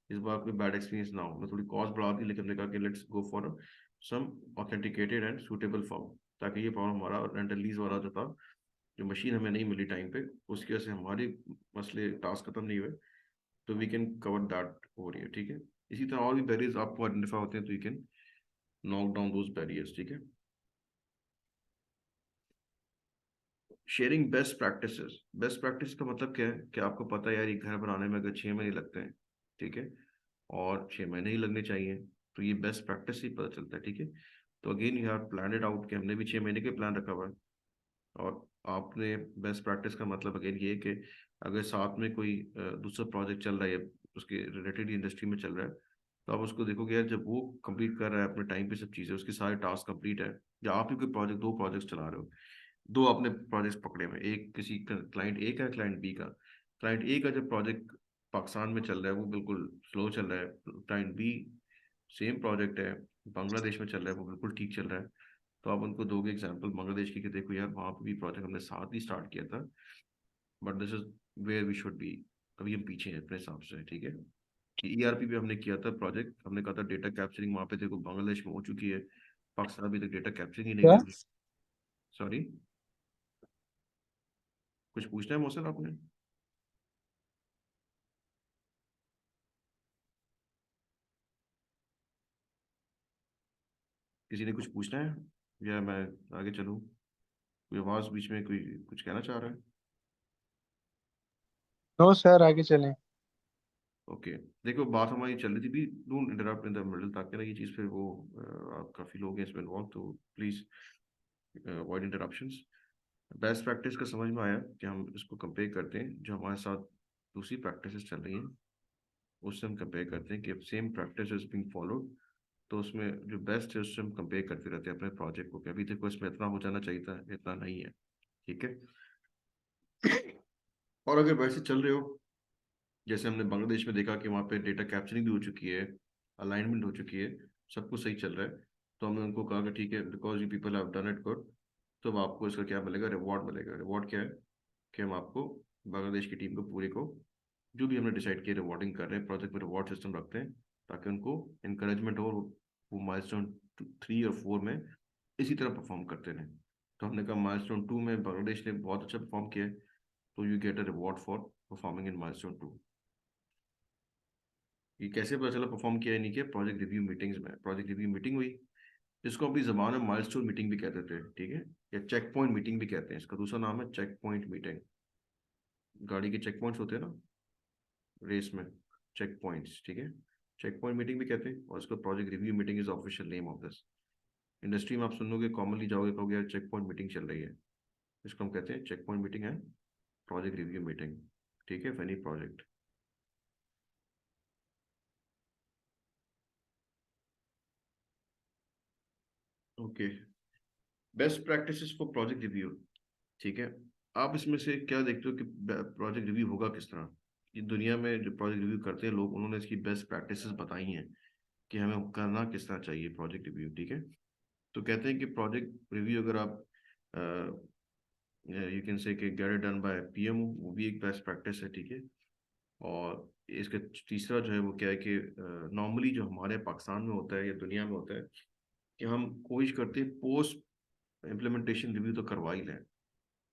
इस बार कोई बैड एक्सपीरियंस ना हो। मैं थोड़ी कॉस्ट बढ़ा दी, लेकिन हमने कहा कि let's go for some authenticated and suitable form, ताकि ये प्रॉब्लम हमारा रेंटल लीज वाला जो था, जो मशीन हमें नहीं मिली टाइम पे, उसकी वजह से हमारे मसले टास्क खत्म नहीं हुए, तो वी कैन कवर दैट हो रही है, ठीक है। इसी तरह और भी बैरियर्स आपको आइडेंटिफाई होते हैं तो you can knock down those barriers, ठीक है। Sharing best practices. Best practice का मतलब क्या है कि आपको पता है यार ये घर बनाने में अगर 6 महीने लगते हैं, ठीक है, और 6 महीने ही लगने चाहिए, तो ये बेस्ट प्रैक्टिस ही पता चलता है, ठीक है। तो again you have plan it out कि हमने भी 6 महीने के प्लान रखा हुआ है, और आपने बेस्ट प्रैक्टिस का मतलब अगेन ये है कि अगर साथ में कोई दूसरा प्रोजेक्ट चल रहा है या उसके रिलेटेड इंडस्ट्री में चल रहा है, तो आप उसको देखोगे यार जब वो कंप्लीट कर रहा है अपने टाइम पे सब चीज़ें, उसके सारे टास्क कंप्लीट है, या आप ही कोई प्रोजेक्ट 2 प्रोजेक्ट चला रहे हो, दो आपने प्रोजेक्ट्स पकड़े हुए हैं, एक किसी क्लाइंट ए का, क्लाइंट बी का। क्लाइंट ए का जब प्रोजेक्ट पाकिस्तान में चल रहा है वो बिल्कुल स्लो चल रहा है, क्लाइंट बी सेम प्रोजेक्ट है बांग्लादेश में चल रहा है, वो बिल्कुल ठीक चल रहा है। तो आप उनको दोगे एग्जांपल बांग्लादेश की कि देखो यार वहाँ पे भी प्रोजेक्ट हमने साथ ही स्टार्ट किया था, but this is where we should be, अभी हम पीछे हैं अपने हिसाब से, ठीक है। ईआरपी पे हमने किया था प्रोजेक्ट, हमने कहा था डेटा कैप्चरिंग वहाँ पे देखो बांग्लादेश में हो चुकी है, पाकिस्तान अभी तक डेटा कैप्चरिंग ही नहीं क्या? कर रही। सॉरी, कुछ पूछना है मोहसिन आपने? किसी ने कुछ पूछना है या मैं आगे चलूँ? कोई आवाज बीच में कोई कुछ कहना चाह रहा है? नो सर, आगे चलें। ओके, देखो बात हमारी चल रही थी भी, don't interrupt in the middle, ताकि ना ये चीज़ फिर वो आप काफ़ी लोग हैं इसमें इन्वॉल्व, तो please avoid interruptions. Best practice का समझ में आया कि हम इसको कंपेयर करते हैं जो हमारे साथ दूसरी प्रैक्टिसेस चल रही हैं, उससे हम कंपेयर करते हैं कि same practice is being followed, तो उसमें जो बेस्ट है उससे हम कंपेयर करते रहते हैं अपने प्रोजेक्ट को कि अभी देखो इसमें इतना हो जाना चाहिए था, इतना नहीं है। ठीक है। और अगर वैसे चल रहे हो जैसे हमने बांग्लादेश में देखा कि वहाँ पे डेटा कैप्चरिंग भी हो चुकी है, अलाइनमेंट हो चुकी है, सब कुछ सही चल रहा है, तो हमने उनको कहा कि ठीक है because you people have done it good, तो अब आपको इसका क्या मिलेगा, रिवॉर्ड मिलेगा। रिवॉर्ड क्या है कि हम आपको बांग्लादेश की टीम को पूरे को जो भी हमने डिसाइड किया रिवॉर्डिंग कर रहे हैं, प्रोजेक्ट में रिवॉर्ड सिस्टम रखते हैं ताकि उनको इंकरेजमेंट हो और वो माइलस्टोन 3 और 4 में इसी तरह परफॉर्म करते रहें। तो हमने कहा माइलस्टोन 2 में बांग्लादेश ने बहुत अच्छा परफॉर्म किया है, तो you get a reward for performing in milestone 2। ये कैसे पता चला परफॉर्म किया है नहीं किया? प्रोजेक्ट रिव्यू मीटिंग्स में, प्रोजेक्ट रिव्यू मीटिंग हुई, इसको अपनी जबान में माइलस्टोन मीटिंग भी कहते थे, ठीक है, या चेक पॉइंट मीटिंग भी कहते हैं, इसका दूसरा नाम है चेक पॉइंट मीटिंग। गाड़ी के चेक पॉइंट्स होते हैं ना रेस में, चेक पॉइंट्स, ठीक है, चेक पॉइंट मीटिंग भी कहते हैं, और इसको project review meeting is official name of this. Industry में आप सुनोगे कॉमनली जाओगे कहोगे यार चेक पॉइंट मीटिंग चल रही है, इसको हम कहते हैं चेक पॉइंट मीटिंग है प्रोजेक्ट रिव्यू मीटिंग, ठीक है, funny project. Okay, best practices for project review, ठीक है। आप इसमें से क्या देखते हो कि प्रोजेक्ट रिव्यू होगा किस तरह? ये दुनिया में जो प्रोजेक्ट रिव्यू करते हैं लोग, उन्होंने इसकी बेस्ट प्रैक्टिसेस बताई हैं कि हमें करना किस तरह चाहिए प्रोजेक्ट रिव्यू, ठीक है। तो कहते हैं कि प्रोजेक्ट रिव्यू अगर आप यू कैन से कि get it done by PMO, वो भी एक बेस्ट प्रैक्टिस है, ठीक है। और इसका तीसरा जो है वो क्या है कि नॉर्मली जो हमारे पाकिस्तान में होता है या दुनिया में होता है कि हम कोशिश करते हैं पोस्ट इम्प्लीमेंटेशन रिव्यू तो करवा ही लें,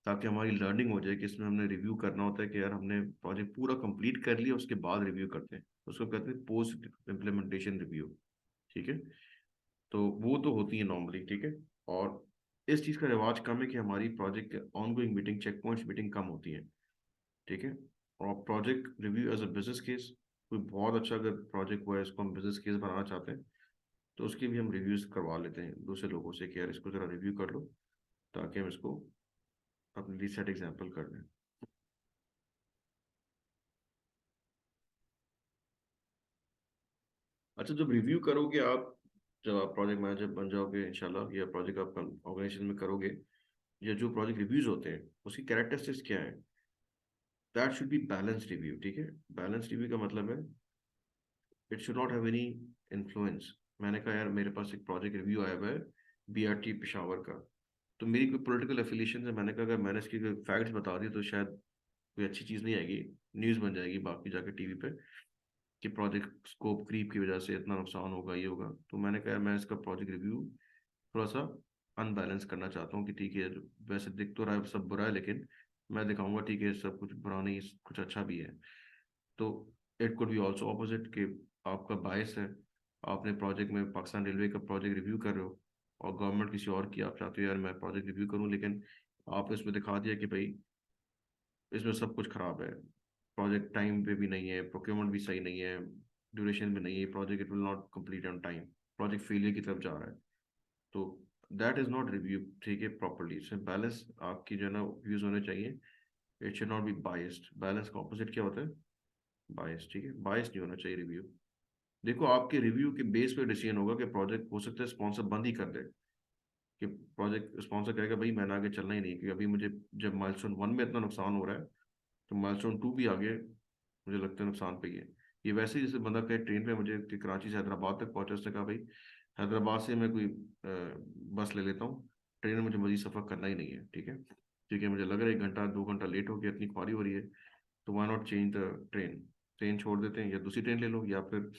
ताकि हमारी लर्निंग हो जाए कि इसमें हमने रिव्यू करना होता है कि यार हमने प्रोजेक्ट पूरा कंप्लीट कर लिया उसके बाद रिव्यू करते हैं, उसको कहते हैं पोस्ट इम्प्लीमेंटेशन रिव्यू, ठीक है। तो वो तो होती है नॉर्मली, ठीक है। और इस चीज़ का रिवाज कम है कि हमारी project ongoing meeting, checkpoints meeting कम होती है, ठीक है। और project review as a business case, कोई बहुत अच्छा अगर प्रोजेक्ट हुआ है इसको हम बिजनेस केस बनाना चाहते हैं, तो उसकी भी हम रिव्यूज करवा लेते हैं दूसरे लोगों से कि यार इसको ज़रा रिव्यू कर लो, ताकि हम इसको अपने लिए सेट एग्जाम्पल कर लें। अच्छा, जब रिव्यू करोगे आप, जब आप प्रोजेक्ट मैनेजर बन जाओगे इंशाल्लाह, या प्रोजेक्ट आप ऑर्गेनाइजेशन में करोगे, या जो प्रोजेक्ट रिव्यूज होते हैं उसकी कैरेक्टरिस्टिक्स क्या है? That should be balance review, ठीक है। बैलेंस रिव्यू का मतलब है it should not have any influence. मैंने कहा यार मेरे पास एक प्रोजेक्ट रिव्यू आया हुआ है बीआरटी पेशावर का, तो मेरी कोई पॉलिटिकल एफिलिएशन है, मैंने कहा अगर मैंने इसकी फैक्ट्स बता दिए तो शायद कोई अच्छी चीज़ नहीं आएगी, न्यूज़ बन जाएगी बाकी जाके टीवी पे कि प्रोजेक्ट स्कोप क्रीप की वजह से इतना नुकसान होगा, ये होगा। तो मैंने कहा मैं इसका प्रोजेक्ट रिव्यू थोड़ा सा अनबैलेंस करना चाहता हूँ कि ठीक है वैसे दिख तो रहा है सब बुरा है, लेकिन मैं दिखाऊंगा ठीक है सब कुछ बुरा नहीं, कुछ अच्छा भी है। तो it could be also opposite कि आपका बायस है, आपने प्रोजेक्ट में पाकिस्तान रेलवे का प्रोजेक्ट रिव्यू कर रहे हो और गवर्नमेंट किसी और की, आप चाहते हो यार मैं प्रोजेक्ट रिव्यू करूँ, लेकिन आपने इसमें दिखा दिया कि भाई इसमें सब कुछ खराब है, प्रोजेक्ट टाइम पे भी नहीं है, प्रोक्योरमेंट भी सही नहीं है, ड्यूरेशन भी नहीं है, project it will not complete on time, project failure की तरफ जा रहा है, तो दैट इज नॉट रिव्यू, ठीक है, प्रॉपरली। इसमें बैलेंस आपकी जो है ना व्यूज होने चाहिए, it should not be biased. Balance का ऑपोजिट क्या होता है? बायस, ठीक है, बायस नहीं होना चाहिए रिव्यू। देखो आपके रिव्यू के बेस पे डिसीजन होगा कि प्रोजेक्ट हो सकता है स्पॉन्सर बंद ही कर दे, कि प्रोजेक्ट स्पॉन्सर कहेगा भाई मैंने आगे चलना ही नहीं, क्योंकि अभी मुझे जब माइलस्टोन 1 में इतना नुकसान हो रहा है तो माइलस्टोन 2 भी आगे मुझे लगता है नुकसान पे ही है। ये वैसे ही जैसे बंदा कहे ट्रेन पे मुझे कि कराची से हैदराबाद तक पहुंचा, उसने कहा भाई हैदराबाद से मैं कोई बस ले लेता हूँ, ट्रेन में मुझे मजीद सफ़र करना ही नहीं है, ठीक है, क्योंकि मुझे लग रहा है 1 घंटा 2 घंटा लेट हो गया, इतनी ख्वारी हो रही है, तो why not change the train, train छोड़ देते हैं या दूसरी ट्रेन ले लो, या फिर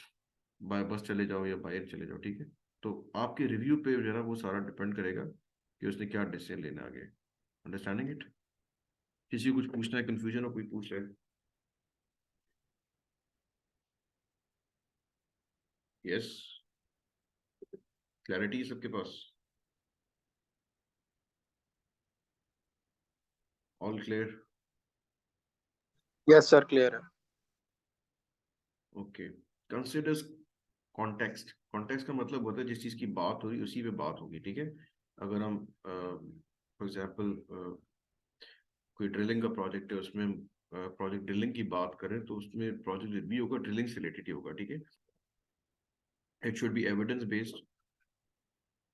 बाय बस चले जाओ या बाय एयर चले जाओ, ठीक है। तो आपके रिव्यू पे जो है ना वो सारा डिपेंड करेगा कि उसने क्या डिसीजन लेना है आगे। Understanding it? किसी को कुछ पूछना है, कंफ्यूजन हो, कोई पूछ ले। यस, क्लैरिटी सबके पास? All clear? Yes sir, clear है। Okay, considers context. कॉन्टेक्स्ट का मतलब होता है जिस चीज़ की बात हो रही उसी पे बात होगी, ठीक है। अगर हम फॉर एग्जांपल कोई ड्रिलिंग का प्रोजेक्ट है, उसमें प्रोजेक्ट ड्रिलिंग की बात करें तो उसमें प्रोजेक्ट रिव्यू होगा, ड्रिलिंग से रिलेटेड ही होगा, ठीक है। It should be evidence based,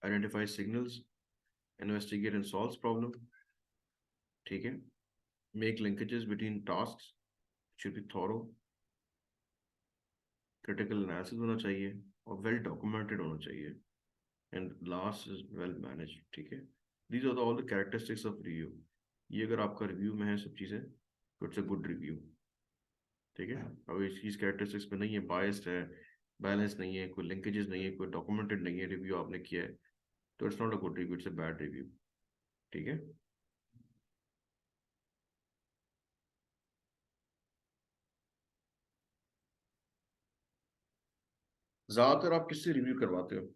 identify signals, investigate and solve problem, ठीक है। Make linkages between tasks, should be thorough, critical analysis होना चाहिए और वेल डॉक्यूमेंटेड होना चाहिए, and last is well manage, ठीक है। These are all the characteristics of review. ये अगर आपका रिव्यू में है सब चीज़ें तो इट्स अ गुड रिव्यू, ठीक है। अब इस चीज़ कैरेक्टरिस्टिक्स में नहीं है, बायस्ड है, बैलेंस नहीं है, कोई लिंकेजेस नहीं है, कोई डॉक्यूमेंटेड नहीं है रिव्यू आपने किया है, तो it's not a good review, it's a bad review, ठीक है। ज़्यादातर आप किससे रिव्यू करवाते हो?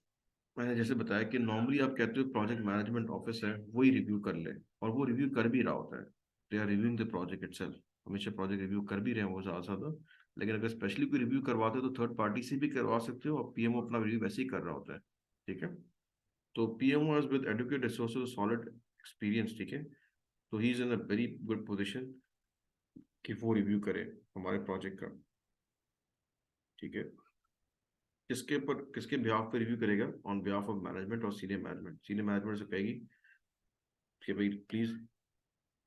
मैंने जैसे बताया कि नॉर्मली आप कहते हो प्रोजेक्ट मैनेजमेंट ऑफिस है, वही रिव्यू कर ले, और वो रिव्यू कर भी रहा होता है। They are reviewing the project itself, हमेशा प्रोजेक्ट रिव्यू कर भी रहे हैं वो ज़्यादा से ज़्यादा। लेकिन अगर स्पेशली कोई रिव्यू करवाते हो तो थर्ड पार्टी से भी करवा सकते हो, और पीएमओ अपना रिव्यू वैसे ही कर रहा होता है, ठीक है। तो PMO is with adequate resources, solid experience, ठीक है। तो he is in a very good position कि वो रिव्यू करे हमारे प्रोजेक्ट का, ठीक है। किसके बिहाफ पे रिव्यू करेगा? ऑन बिहाफ ऑफ मैनेजमेंट और सीनियर मैनेजमेंट। सीनियर मैनेजमेंट से कहेगी कि भाई प्लीज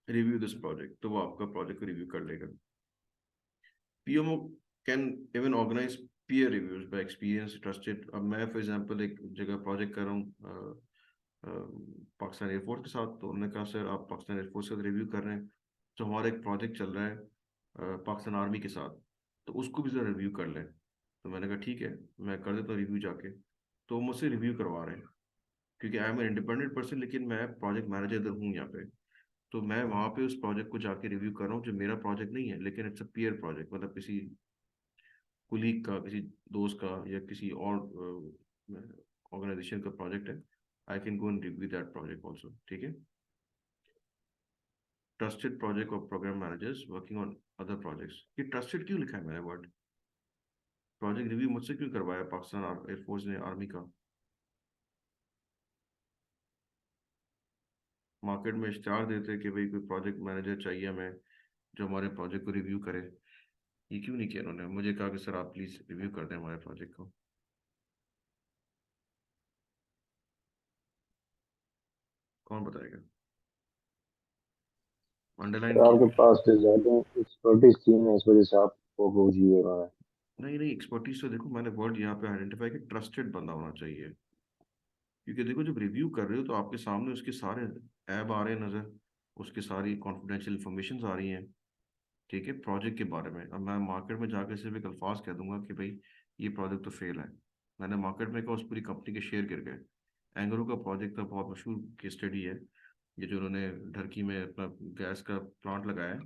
रिव्यू दिस प्रोजेक्ट, तो वो आपका प्रोजेक्ट को रिव्यू कर लेगा। PMO can even organise peer reviews by experience trusted. अब मैं फॉर एग्जांपल एक जगह प्रोजेक्ट कर रहा हूँ पाकिस्तान एयरफोर्स के साथ, तो उन्होंने कहा सर आप पाकिस्तान एयरफोर्स का रिव्यू कर रहे हैं, तो हमारा एक प्रोजेक्ट चल रहा है पाकिस्तान आर्मी के साथ, तो उसको भी जरा रिव्यू कर लें। तो मैंने कहा ठीक है, मैं कर देता हूँ रिव्यू जाके। तो वो मुझसे रिव्यू करवा रहे हैं, क्योंकि I am an independent person, लेकिन मैं प्रोजेक्ट मैनेजर इधर हूँ यहाँ पे। तो मैं वहाँ पे उस प्रोजेक्ट को जाके रिव्यू कर रहा हूँ जो मेरा प्रोजेक्ट नहीं है, लेकिन इट्स अ पीयर प्रोजेक्ट, मतलब किसी कुलीग का, किसी दोस्त का, या किसी और ऑर्गेनाइजेशन का प्रोजेक्ट है। I can go and review that project also, ठीक है। ट्रस्टेड प्रोजेक्ट और programme managers working on other projects. ये ट्रस्टेड क्यों लिखा है मैंने वर्ड? प्रोजेक्ट रिव्यू मुझसे क्यों करवाया पाकिस्तान एयरफोर्स ने, आर्मी का? मार्केट में इश्तेहार देते कि भाई कोई प्रोजेक्ट मैनेजर चाहिए हमें जो हमारे प्रोजेक्ट को रिव्यू करे। ये क्यों नहीं किया उन्होंने? मुझे कहा कि सर आप प्लीज रिव्यू कर दें हमारे प्रोजेक्ट को। कौन बताएगा? अंडरलाइन तो किया। आपके पास तो ज्यादा एक्सपर्टीज थी ना, इस वजह से आपको वो जी हो रहा है। नहीं नहीं, एक्सपर्टीज तो देखो मैंने वर्ड यहाँ पे आइडेंटिफाई कि ट्रस्टेड बंदा होना चाहिए। क्योंकि देखो जब रिव्यू कर रहे हो तो आपके सामने उसके सारे ऐब आ रहे हैं नजर, उसकी सारी कॉन्फिडेंशियल इंफॉर्मेशन आ रही हैं, ठीक है, प्रोजेक्ट के बारे में। अब मैं मार्केट में जाके सिर्फ एक अल्फाज कह दूंगा कि भाई ये प्रोजेक्ट तो फेल है, मैंने मार्केट में कहा उस पूरी कंपनी के शेयर गिर गए। एंग्रो का प्रोजेक्ट था, बहुत मशहूर केस स्टडी है ये, जो उन्होंने ढरकी में अपना गैस का प्लांट लगाया है।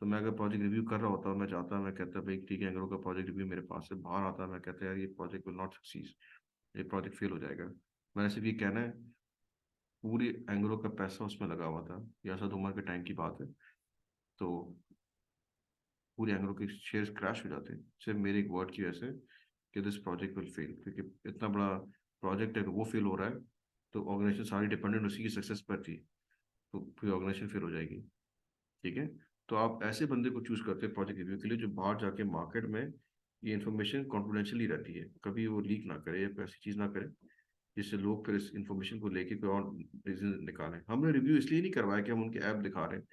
तो मैं अगर प्रोजेक्ट रिव्यू कर रहा होता, मैं चाहता, मैं कहता भाई ठीक है एंग्रो का प्रोजेक्ट रिव्यू मेरे पास से बाहर आता, मैं कहता यार ये प्रोजेक्ट विल नॉट सक्सीड, ये प्रोजेक्ट फेल हो जाएगा। मैंने सिर्फ ये कहना है, पूरी एंग्रो का पैसा उसमें लगा हुआ था, या असद उमर के टाइम की बात है, तो पूरे एंग्रो के शेयर्स क्रैश हो जाते सिर्फ मेरे एक वर्ड की वजह से कि दिस प्रोजेक्ट विल फेल। क्योंकि इतना बड़ा प्रोजेक्ट है कि वो फेल हो रहा है, तो ऑर्गेनाइजेशन सारी डिपेंडेंट उसी की सक्सेस पर थी, तो पूरी ऑर्गेनाइजेशन फेल हो जाएगी, ठीक है। तो आप ऐसे बंदे को चूज करते हैं प्रोजेक्ट रिव्यू के लिए जो बाहर जाके मार्केट में ये इन्फॉर्मेशन कॉन्फिडेंशियली रहती है, कभी वो लीक ना करे या कोई ऐसी चीज़ ना करे जिससे लोग फिर इस इन्फॉर्मेशन को लेके कोई और रीजन निकालें। हमने रिव्यू इसलिए नहीं करवाया कि हम उनके ऐप दिखा रहे हैं,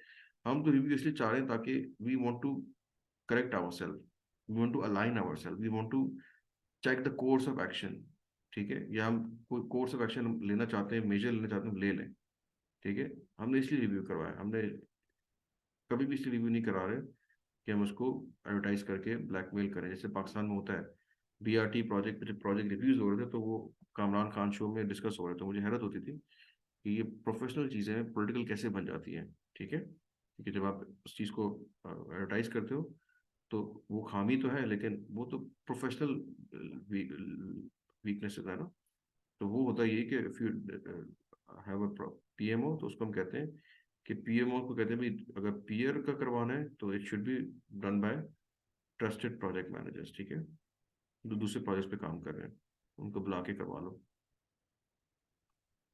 हम तो रिव्यू इसलिए चाह रहे हैं ताकि we want to correct ourselves, we want to align ourselves, we want to check the course of action, ठीक है। या हम कोई कोर्स ऑफ एक्शन लेना चाहते हैं, मेजर लेना चाहते हैं, हम ले लें, ठीक है। हमने इसलिए रिव्यू करवाया, हमने कभी भी इसलिए रिव्यू नहीं करा रहे कि हम उसको एडवर्टाइज करके ब्लैकमेल करें, जैसे पाकिस्तान में होता है। बीआरटी प्रोजेक्ट पे जब प्रोजेक्ट रिव्यूज हो रहे थे तो वो कामरान खान शो में डिस्कस हो रहे थे, मुझे हैरत होती थी कि ये प्रोफेशनल चीज़ें पॉलिटिकल कैसे बन जाती हैं, ठीक है। क्योंकि जब आप उस चीज़ को एडवर्टाइज करते हो तो वो खामी तो है, लेकिन वो तो प्रोफेशनल वीकनेस है ना। तो वो होता ये कि if you have a PMO, तो उसको हम कहते हैं कि पीएमओ को कहते हैं भाई अगर पीयर का करवाना है तो it should be done by trusted project managers, ठीक है, जो दूसरे प्रोजेक्ट पे काम कर रहे हैं, उनको बुला के करवा लो।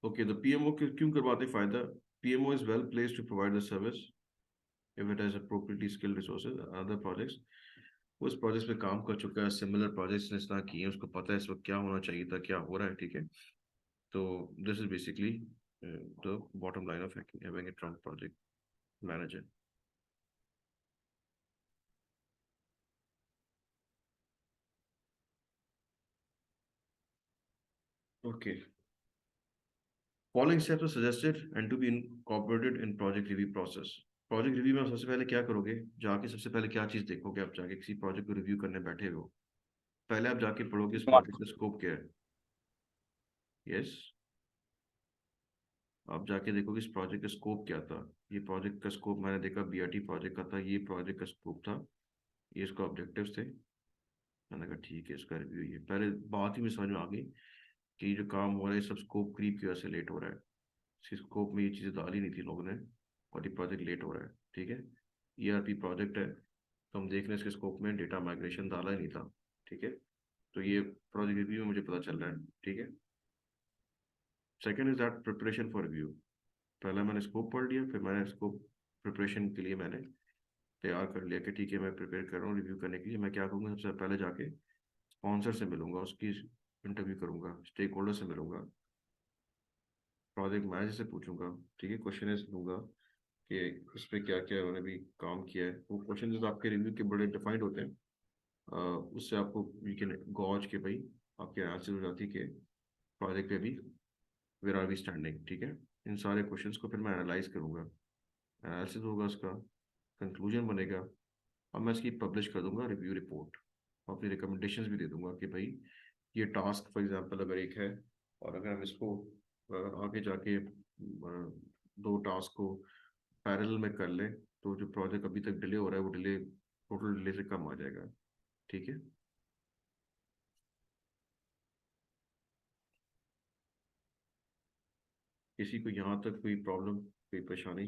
ओके, तो पीएमओ क्यों करवाते फायदा? PMO is well place to provide the service, if it has appropriately skilled resources, other projects, उस प्रोजेक्ट पे काम कर चुका है, सिमिलर प्रोजेक्ट्स ने इस तरह किए हैं, उसको पता है इस वक्त क्या होना चाहिए था, क्या हो रहा है, ठीक है। तो this is basically the bottom line of having a strong project manager. Okay, following steps are suggested and to be incorporated in project review process. Project review में सबसे पहले क्या करोगे, जाके सबसे पहले क्या चीज देखोगे, आप जाके किसी प्रोजेक्ट को रिव्यू करने बैठे हो, पहले आप जाके पढ़ोगे इस प्रोजेक्ट का स्कोप क्या है। यस, आप जाके देखोगे इस प्रोजेक्ट का स्कोप क्या था। ये प्रोजेक्ट का स्कोप मैंने देखा बीआरटी प्रोजेक्ट का था, ये प्रोजेक्ट का स्कोप था, ये इसका ऑब्जेक्टिव्स थे। मैंने कहा ठीक है, इसका रिव्यू ये पहले बात ही में समझ में आ गई कि जो काम हो रहा है सब स्कोप क्रीप की वजह से लेट हो रहा है। इस स्कोप में ये चीज़ें डाली नहीं थी लोगों ने और ये प्रोजेक्ट लेट हो रहा है, ठीक है। ईआरपी प्रोजेक्ट है तो हम देख रहे हैं इसके स्कोप में डेटा माइग्रेशन डाला ही नहीं था, ठीक है। तो ये प्रोजेक्ट रिव्यू में मुझे पता चल रहा है, ठीक है। Second is that preparation for review. पहले मैंने स्कोप पढ़ लिया, फिर मैंने स्कोप प्रिपरेशन के लिए मैंने तैयार कर लिया कि ठीक है मैं प्रिपेयर कर रहा हूँ रिव्यू करने के लिए। मैं क्या करूँगा, सबसे पहले जाके स्पॉन्सर से मिलूंगा, उसकी इंटरव्यू करूंगा, स्टेक होल्डर से मिलूंगा, प्रोजेक्ट मैनेजर से पूछूंगा, ठीक है, क्वेश्चन दूंगा कि इस पर क्या क्या उन्होंने भी काम किया है। वो क्वेश्चन आपके रिव्यू के बड़े डिफाइंड होते हैं, उससे आपको यू कैन गॉज के भाई आपके आंसर हो जाती है कि प्रोजेक्ट पे भी वेयर आर वी स्टैंडिंग, ठीक है। इन सारे क्वेश्चंस को फिर मैं एनालाइज करूंगा, एनालिसिस होगा, उसका कंक्लूजन बनेगा और मैं इसकी पब्लिश कर दूंगा रिव्यू रिपोर्ट। अपनी रिकमेंडेशंस भी दे दूंगा कि भाई ये टास्क फॉर एग्जांपल अगर एक है और अगर हम इसको आगे जाके दो टास्क को पैरेलल में कर लें तो जो प्रोजेक्ट अभी तक डिले हो रहा है वो डिले टोटल डिले से कम आ जाएगा, ठीक है। किसी को यहाँ तक कोई प्रॉब्लम, कोई परेशानी?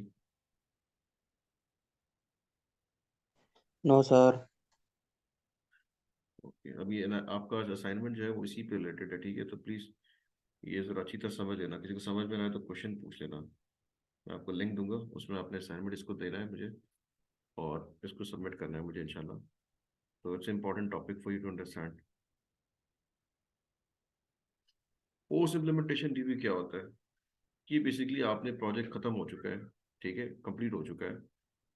No sir. ओके, अभी आपका असाइनमेंट जो है वो इसी पे रिलेटेड है, ठीक है। तो प्लीज़ ये ज़रा अच्छी तरह समझ लेना, किसी को समझ में ना आए तो क्वेश्चन पूछ लेना। मैं आपको लिंक दूंगा, उसमें आपने असाइनमेंट इसको देना है मुझे और इसको सबमिट करना है मुझे इंशाल्लाह। तो it's important topic for you to understand. Post implementation review क्या होता है कि बेसिकली आपने प्रोजेक्ट खत्म हो चुका है, ठीक है, कंप्लीट हो चुका है,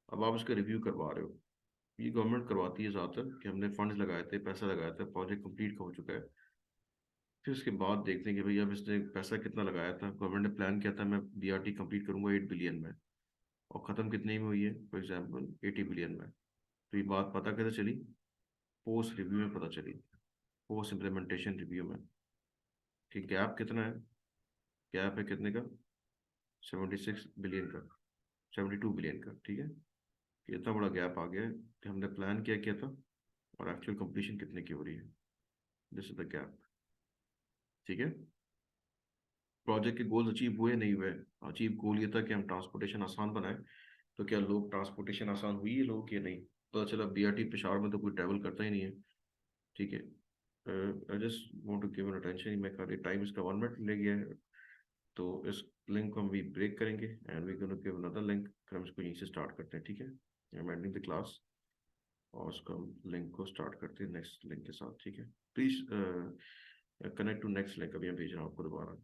अब आप इसका रिव्यू करवा रहे हो। ये गवर्नमेंट करवाती है ज़्यादातर कि हमने फंड्स लगाए थे, पैसा लगाया था, प्रोजेक्ट कंप्लीट हो चुका है। फिर उसके बाद देखते हैं कि भाई अब इसने पैसा कितना लगाया था। गवर्नमेंट ने प्लान किया था मैं बीआरटी कंप्लीट करूंगा 8 बिलियन में और ख़त्म कितने में हुई है, फॉर एग्जांपल 80 बिलियन में। तो ये बात पता कैसे चली, पोस्ट रिव्यू में पता चली, पोस्ट इम्प्लीमेंटेशन रिव्यू में कि गैप कितना है। गैप है कितने का, 76 बिलियन का, 72 बिलियन का, ठीक है। कि इतना बड़ा गैप आ गया है कि हमने प्लान क्या किया था और एक्चुअल कंप्लीशन कितने की हो रही है। दिस इज द गैप, ठीक है। प्रोजेक्ट के गोल्स अचीव हुए नहीं हुए, अचीव गोल ये था कि हम ट्रांसपोर्टेशन आसान बनाए। तो क्या लोग ट्रांसपोर्टेशन आसान हुई है लोगों की नहीं, पता चला बीआरटी पेशावर में तो कोई ट्रैवल करता ही नहीं है, ठीक है। I just want to give an attention, मैं खाली टाइम इसका 1 मिनट ले गया है। तो इस लिंक को हम भी ब्रेक करेंगे and we gonna give another link, फिर हम इसको यहीं से स्टार्ट करते हैं, ठीक है। I am ending the class और उसको हम लिंक को स्टार्ट करते हैं नेक्स्ट लिंक के साथ, ठीक है। Please connect to next link, अभी मैं भेज रहा हूँ आपको दोबारा।